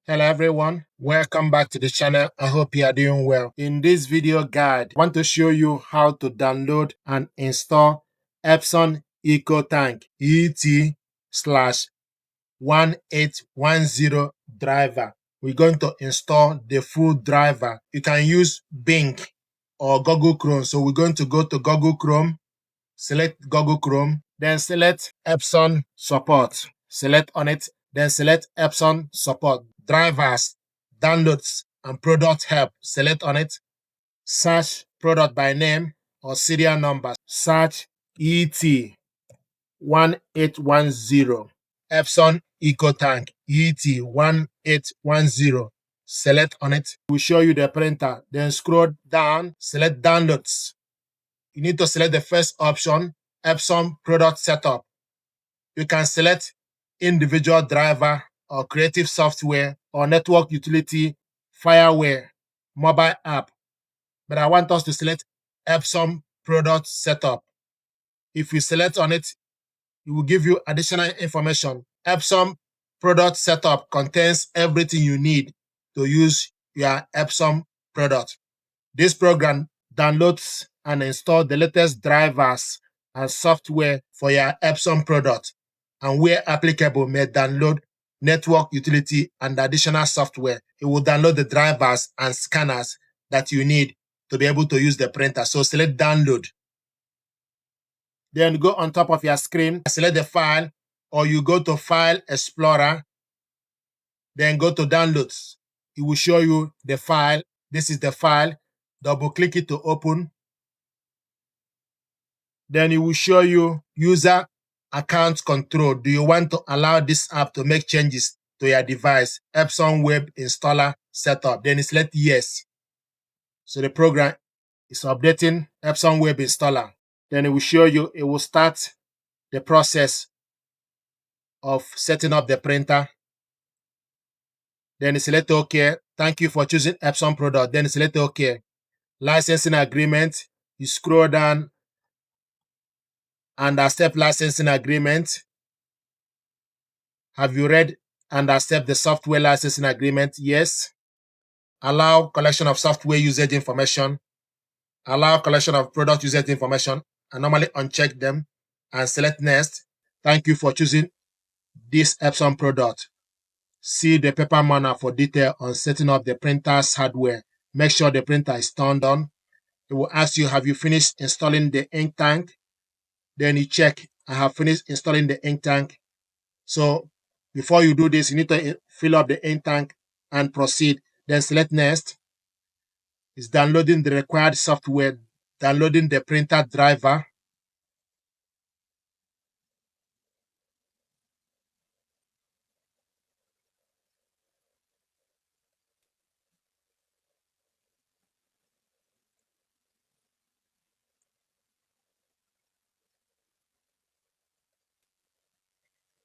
Hello everyone, welcome back to the channel. I hope you are doing well. In this video guide, I want to show you how to download and install Epson EcoTank ET-1810 driver. We're going to install the full driver. You can use Bing or Google Chrome. So we're going to go to Google Chrome, select Google Chrome, then select Epson support. Select on it, then select Epson support. Drivers, downloads, and product help. Select on it. Search product by name or serial number. Search ET-1810 Epson EcoTank ET-1810. Select on it. It will show you the printer. Then scroll down, select downloads. You need to select the first option, Epson product setup. You can select individual driver or creative software or network utility, fireware, mobile app. But I want us to select Epson product setup. If you select on it, it will give you additional information. Epson product setup contains everything you need to use your Epson product. This program downloads and installs the latest drivers and software for your Epson product, and where applicable may download network utility and additional software. It will download the drivers and scanners that you need to be able to use the printer. So select download. Then go on top of your screen, select the file, or you go to File Explorer, then go to Downloads. It will show you the file. This is the file. Double click it to open. Then it will show you user account control. Do you want to allow this app to make changes to your device? Epson web installer setup. Then select yes. So the program is updating Epson web installer. Then it will show you, it will start the process of setting up the printer. Then select OK. Thank you for choosing Epson product. Then select OK. Licensing agreement. You scroll down and accept licensing agreement. Have you read and accept the software licensing agreement? Yes. Allow collection of software usage information. Allow collection of product usage information. I normally uncheck them and select next. Thank you for choosing this Epson product. See the paper manual for detail on setting up the printer's hardware. Make sure the printer is turned on. It will ask you, have you finished installing the ink tank? Then you check, I have finished installing the ink tank. So before you do this, you need to fill up the ink tank and proceed. Then select next. It's downloading the required software, downloading the printer driver.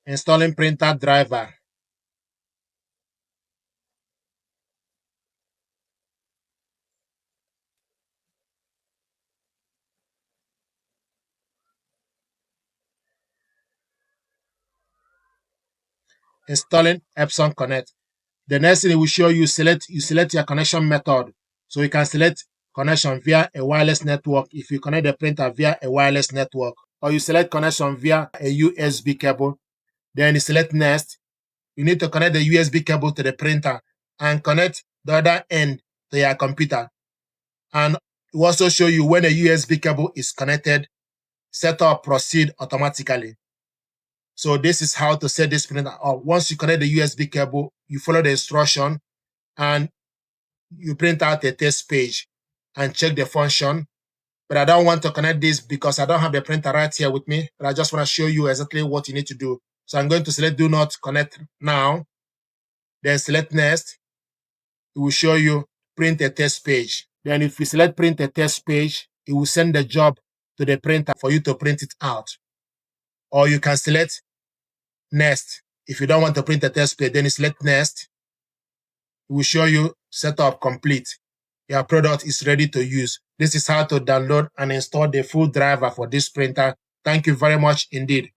Installing printer driver. Installing Epson Connect. The next thing it will show you, select your connection method. So you can select connection via a wireless network if you connect the printer via a wireless network, or you select connection via a USB cable. Then you select next. You need to connect the USB cable to the printer and connect the other end to your computer. And it will also show you when a USB cable is connected, setup proceed automatically. So this is how to set this printer up. Once you connect the USB cable, you follow the instruction and you print out a test page and check the function. But I don't want to connect this because I don't have the printer right here with me, but I just want to show you exactly what you need to do. So I'm going to select do not connect now, then select next. It will show you print a test page. Then if you select print a test page, it will send the job to the printer for you to print it out. Or you can select next. If you don't want to print a test page, then you select next. It will show you setup complete. Your product is ready to use. This is how to download and install the full driver for this printer. Thank you very much indeed.